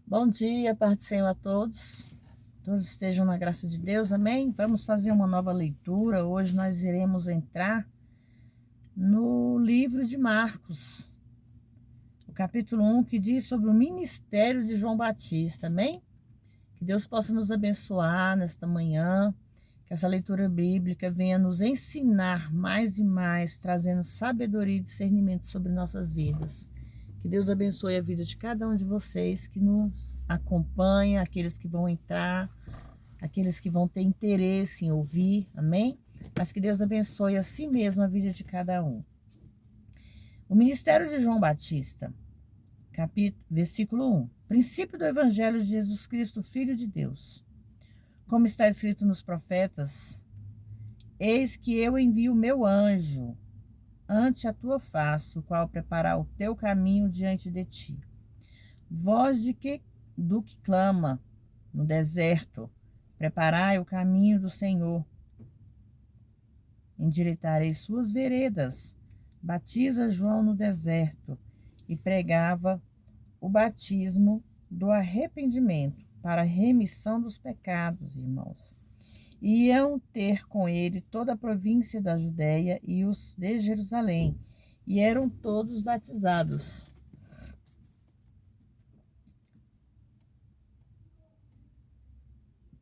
Bom dia, paz do Senhor a todos. Todos estejam na graça de Deus, amém? Vamos fazer uma nova leitura. Hoje nós iremos entrar no livro de Marcos, o capítulo 1, que diz sobre o ministério de João Batista, amém? Que Deus possa nos abençoar nesta manhã, que essa leitura bíblica venha nos ensinar mais e mais, trazendo sabedoria e discernimento sobre nossas vidas. Que Deus abençoe a vida de cada um de vocês que nos acompanha, aqueles que vão entrar, aqueles que vão ter interesse em ouvir, amém? Mas que Deus abençoe a si mesmo a vida de cada um. O ministério de João Batista, versículo 1. Princípio do Evangelho de Jesus Cristo, Filho de Deus. Como está escrito nos profetas, eis que eu envio o meu anjo ante a tua face, o qual preparar o teu caminho diante de ti. Voz do que clama no deserto, preparai o caminho do Senhor, endireitarei suas veredas. Batiza João no deserto e pregava o batismo do arrependimento para a remissão dos pecados, irmãos. Iam ter com ele toda a província da Judéia e os de Jerusalém, e eram todos batizados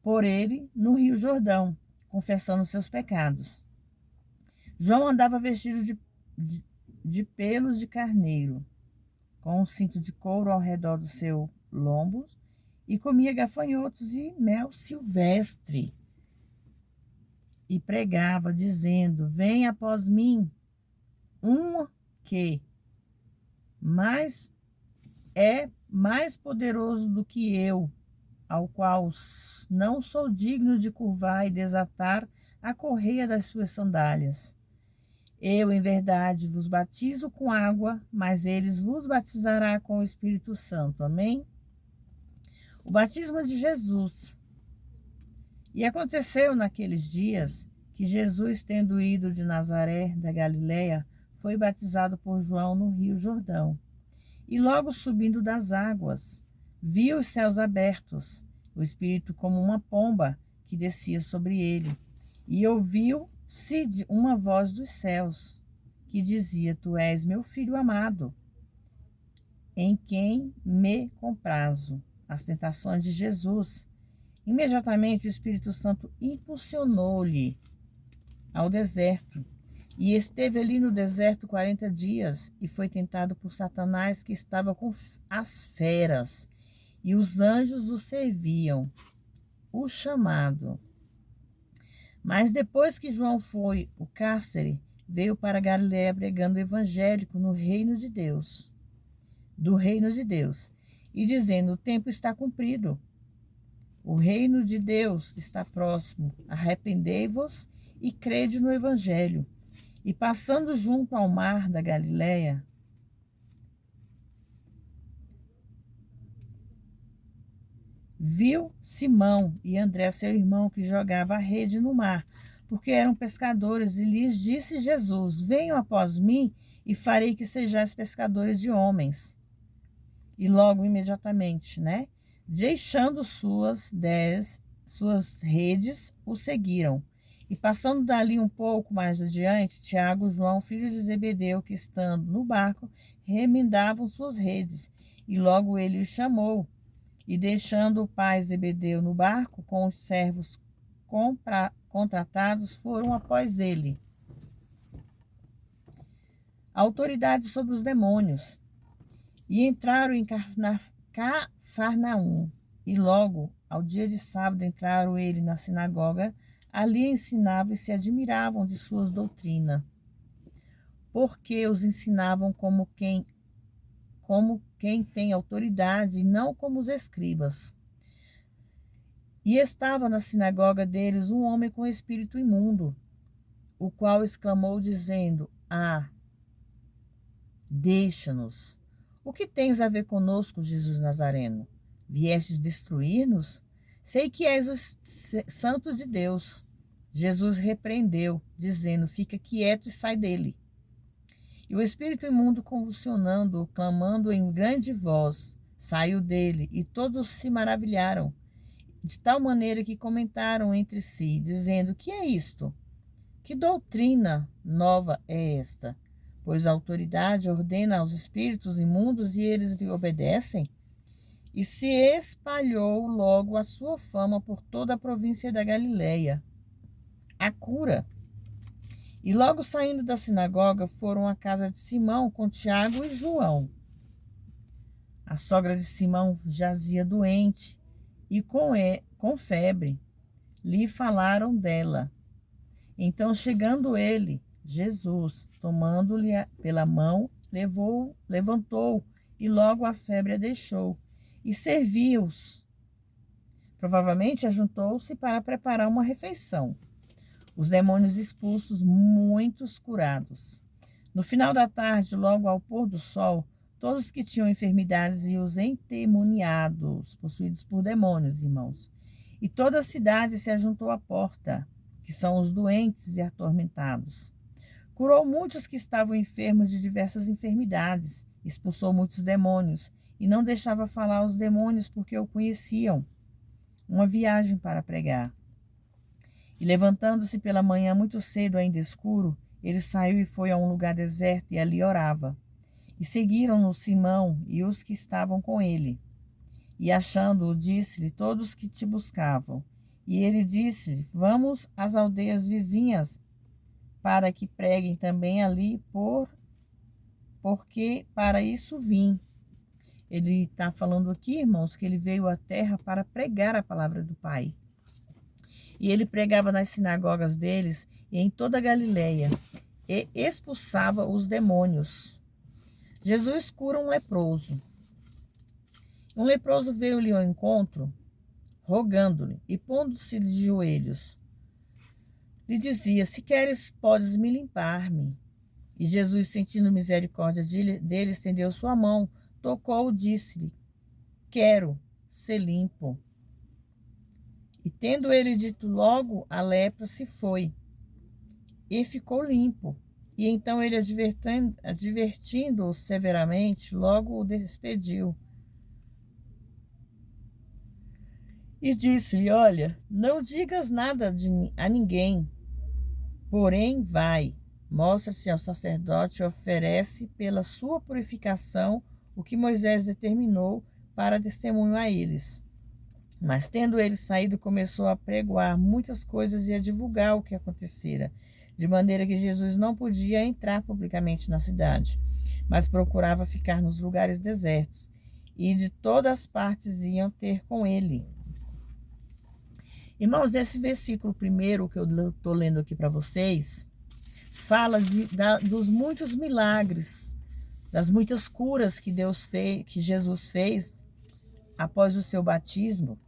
por ele no Rio Jordão, confessando seus pecados. João andava vestido de pelos de carneiro, com um cinto de couro ao redor do seu lombo, e comia gafanhotos e mel silvestre. E pregava, dizendo: Vem após mim um que é mais poderoso do que eu, ao qual não sou digno de curvar e desatar a correia das suas sandálias. Eu, em verdade, vos batizo com água, mas eles vos batizará com o Espírito Santo. Amém? O batismo de Jesus. E aconteceu naqueles dias que Jesus, tendo ido de Nazaré, da Galileia, foi batizado por João no Rio Jordão. E logo subindo das águas, viu os céus abertos, o Espírito como uma pomba que descia sobre ele. E ouviu-se uma voz dos céus, que dizia: Tu és meu filho amado, em quem me comprazo. As tentações de Jesus. Imediatamente o Espírito Santo impulsionou-lhe ao deserto. E esteve ali no deserto 40 dias, e foi tentado por Satanás, que estava com as feras, e os anjos o serviam. O chamado. Mas depois que João foi o cárcere, veio para Galiléia pregando o evangélico no reino de Deus, e dizendo: O tempo está cumprido. O reino de Deus está próximo. Arrependei-vos e crede no evangelho. E passando junto ao mar da Galileia, viu Simão e André, seu irmão, que jogava a rede no mar, porque eram pescadores, e lhes disse Jesus: Venham após mim, e farei que sejais pescadores de homens. E logo, imediatamente, deixando suas redes, o seguiram. E passando dali um pouco mais adiante, Tiago e João, filhos de Zebedeu, que estando no barco, remendavam suas redes. E logo ele os chamou. E deixando o pai Zebedeu no barco, com os servos contratados, foram após ele. Autoridade sobre os demônios. E entraram em Cafarnaum. E logo, ao dia de sábado, entraram ele na sinagoga. Ali ensinava e se admiravam de suas doutrinas, porque os ensinavam como quem tem autoridade, e não como os escribas. E estava na sinagoga deles um homem com espírito imundo, o qual exclamou, dizendo: deixa-nos. O que tens a ver conosco, Jesus Nazareno? Viestes destruir-nos? Sei que és o santo de Deus. Jesus repreendeu, dizendo: Fica quieto e sai dele. E o espírito imundo, convulsionando, clamando em grande voz, saiu dele, e todos se maravilharam, de tal maneira que comentaram entre si, dizendo: que é isto? Que doutrina nova é esta? Pois a autoridade ordena aos espíritos imundos e eles lhe obedecem? E se espalhou logo a sua fama por toda a província da Galileia. A cura. E logo saindo da sinagoga, foram à casa de Simão com Tiago e João. A sogra de Simão jazia doente e com febre. Lhe falaram dela. Então, chegando ele, Jesus, tomando-lhe pela mão, levantou e logo a febre a deixou. E serviu-os. Provavelmente ajuntou-se para preparar uma refeição. Os demônios expulsos, muitos curados. No final da tarde, logo ao pôr do sol, todos que tinham enfermidades e os endemoniados, possuídos por demônios, irmãos. E toda a cidade se ajuntou à porta, que são os doentes e atormentados. Curou muitos que estavam enfermos de diversas enfermidades, expulsou muitos demônios, e não deixava falar os demônios porque o conheciam. Uma viagem para pregar. E levantando-se pela manhã muito cedo, ainda escuro, ele saiu e foi a um lugar deserto e ali orava. E seguiram-no Simão e os que estavam com ele. E achando-o, disse-lhe: todos que te buscavam. E ele disse-lhe: vamos às aldeias vizinhas, para que preguem também ali, porque para isso vim. Ele está falando aqui, irmãos, que ele veio à terra para pregar a palavra do Pai. E ele pregava nas sinagogas deles e em toda a Galileia, e expulsava os demônios. Jesus cura um leproso. Um leproso veio-lhe ao encontro, rogando-lhe, e pondo-se de joelhos, lhe dizia: se queres, podes me limpar-me. E Jesus, sentindo misericórdia dele, estendeu sua mão, tocou-o, disse-lhe: quero ser limpo. E tendo ele dito, logo a lepra se foi, e ficou limpo. E então ele, advertindo-o severamente, logo o despediu. E disse-lhe: olha, não digas nada a ninguém, porém vai, mostra-se ao sacerdote e oferece pela sua purificação o que Moisés determinou para testemunho a eles. Mas tendo ele saído, começou a pregoar muitas coisas e a divulgar o que acontecera, de maneira que Jesus não podia entrar publicamente na cidade, mas procurava ficar nos lugares desertos, e de todas as partes iam ter com ele. Irmãos, nesse versículo primeiro que eu estou lendo aqui para vocês, fala dos muitos milagres, das muitas curas que que Jesus fez após o seu batismo.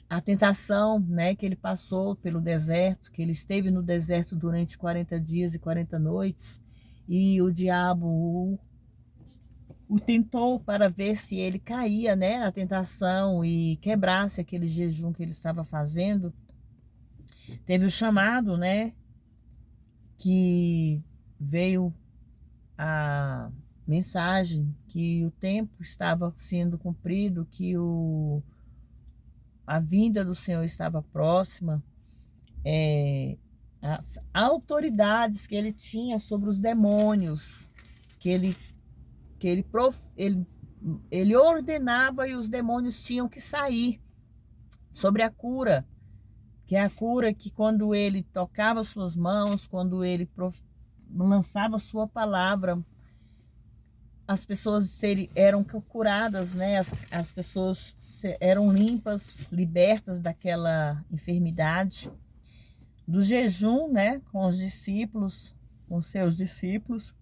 A tentação, né, que ele passou pelo deserto, que ele esteve no deserto durante 40 dias e 40 noites, e o diabo o tentou para ver se ele caía, né, na tentação e quebrasse aquele jejum que ele estava fazendo. Teve o chamado, né, que veio a mensagem que o tempo estava sendo cumprido, que a vinda do Senhor estava próxima, as autoridades que ele tinha sobre os demônios, que ele ordenava e os demônios tinham que sair, sobre a cura, que é a cura que quando ele tocava suas mãos, quando ele lançava sua palavra, as pessoas eram curadas, né? As pessoas eram limpas, libertas daquela enfermidade. Do jejum, né? Com seus discípulos.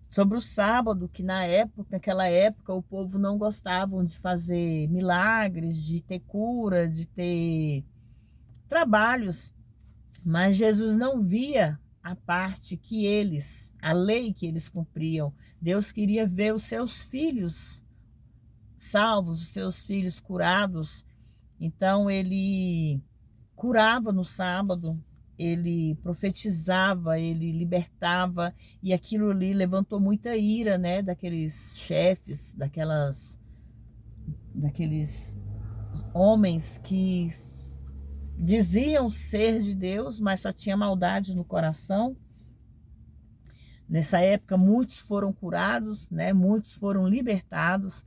Sobre o sábado, que naquela época, o povo não gostava de fazer milagres, de ter cura, de ter trabalhos. Mas Jesus não via a parte a lei que eles cumpriam. Deus queria ver os seus filhos salvos, os seus filhos curados. Então ele curava no sábado, ele profetizava, ele libertava, e aquilo ali levantou muita ira, né, daqueles chefes, daqueles homens que diziam ser de Deus, mas só tinha maldade no coração. Nessa época, muitos foram curados, né? Muitos foram libertados.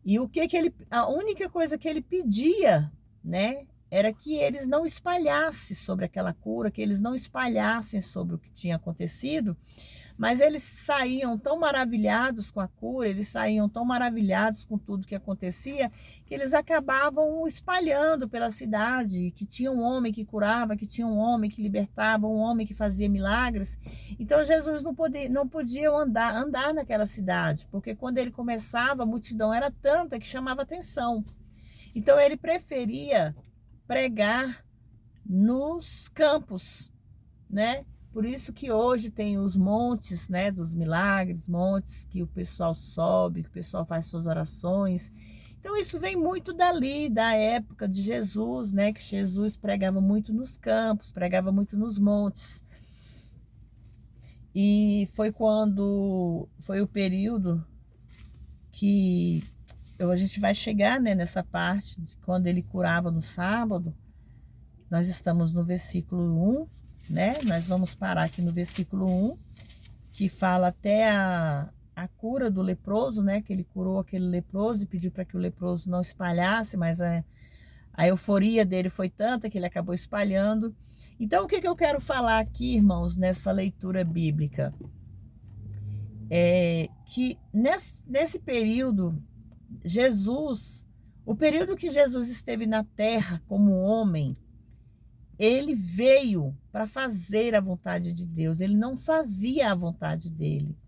E o que ele, a única coisa que ele pedia, né, era que eles não espalhassem sobre aquela cura, que eles não espalhassem sobre o que tinha acontecido. Mas eles saíam tão maravilhados com a cura, eles saíam tão maravilhados com tudo que acontecia, que eles acabavam espalhando pela cidade, que tinha um homem que curava, que tinha um homem que libertava, um homem que fazia milagres. Então Jesus não podia andar naquela cidade, porque quando ele começava, a multidão era tanta que chamava atenção. Então ele preferia pregar nos campos, né? Por isso que hoje tem os montes, né, dos milagres, montes que o pessoal sobe, que o pessoal faz suas orações. Então isso vem muito dali, da época de Jesus, né, que Jesus pregava muito nos campos, pregava muito nos montes. E foi o período que a gente vai chegar, né, nessa parte de quando ele curava no sábado. Nós estamos no versículo 1, né? Nós vamos parar aqui no versículo 1, que fala até a cura do leproso, né? Que ele curou aquele leproso e pediu para que o leproso não espalhasse, mas a euforia dele foi tanta que ele acabou espalhando. Então, o que eu quero falar aqui, irmãos, nessa leitura bíblica? É que nesse período, o período que Jesus esteve na terra como homem, ele veio para fazer a vontade de Deus, ele não fazia a vontade dele.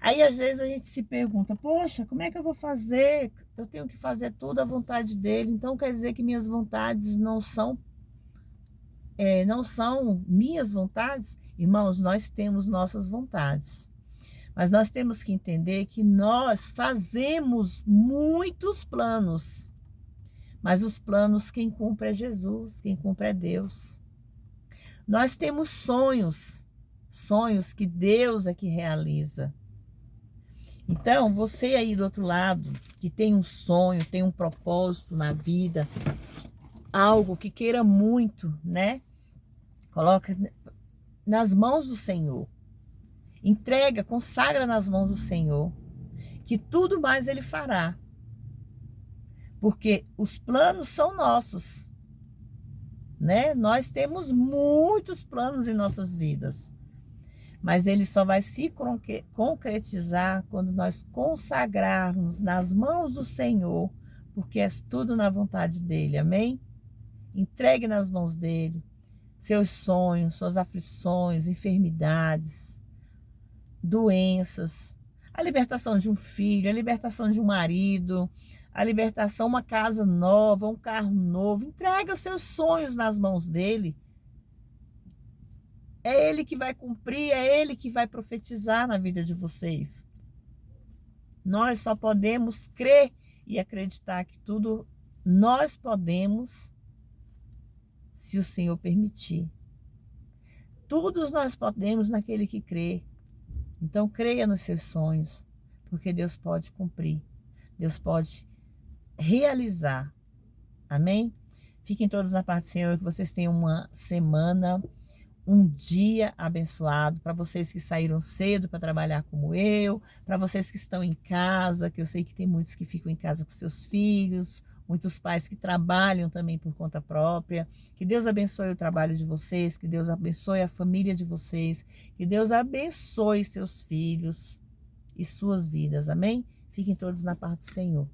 Aí às vezes a gente se pergunta, poxa, como é que eu vou fazer? Eu tenho que fazer tudo a vontade dele, então quer dizer que minhas vontades não são minhas vontades? Irmãos, nós temos nossas vontades, mas nós temos que entender que nós fazemos muitos planos, mas os planos quem cumpre é Jesus, quem cumpre é Deus. Nós temos sonhos que Deus é que realiza. Então, você aí do outro lado, que tem um sonho, tem um propósito na vida, algo que queira muito, né? Coloca nas mãos do Senhor. Entrega, consagra nas mãos do Senhor, que tudo mais Ele fará. Porque os planos são nossos, né? Nós temos muitos planos em nossas vidas, mas ele só vai se concretizar quando nós consagrarmos nas mãos do Senhor, porque é tudo na vontade dele, amém? Entregue nas mãos dele seus sonhos, suas aflições, enfermidades, doenças, a libertação de um filho, a libertação de um marido, a libertação, uma casa nova, um carro novo. Entrega os seus sonhos nas mãos dele. É ele que vai cumprir, é ele que vai profetizar na vida de vocês. Nós só podemos crer e acreditar que tudo nós podemos, se o Senhor permitir. Tudo nós podemos naquele que crê. Então creia nos seus sonhos, porque Deus pode cumprir. Deus pode realizar. Amém? Fiquem todos na paz do Senhor, que vocês tenham uma semana, um dia abençoado. Para vocês que saíram cedo para trabalhar como eu, para vocês que estão em casa, que eu sei que tem muitos que ficam em casa com seus filhos, muitos pais que trabalham também por conta própria. Que Deus abençoe o trabalho de vocês, que Deus abençoe a família de vocês, que Deus abençoe seus filhos e suas vidas. Amém? Fiquem todos na paz do Senhor.